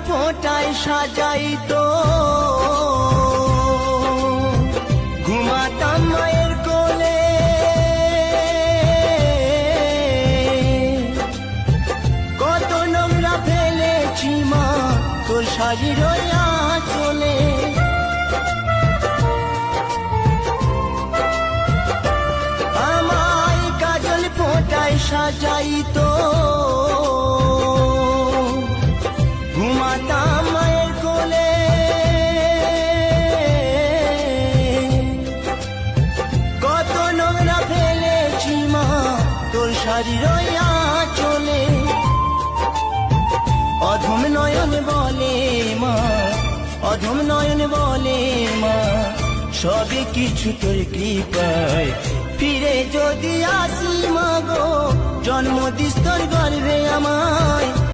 ফোঁটায় সাজাইতো, ঘুমাতাম মায়ের কোলে। কত নোংরা ফেলেছি মা তোর শাড়ির আঁচলে। আমায় কাজল ফোঁটায় সাজাইতো, ঘুমাতাম মায়ের কোলে। কত নোংরা ফেলেছি মা তোর শাড়ির আঁচলে। অধম নয়ন বলে মা, অধম নয়ন বলে মা, সবই কিছু তোর কৃপায়। ফিরে যদি আসি মা গো, জন্ম দিস তোর গর্ভে আমায়।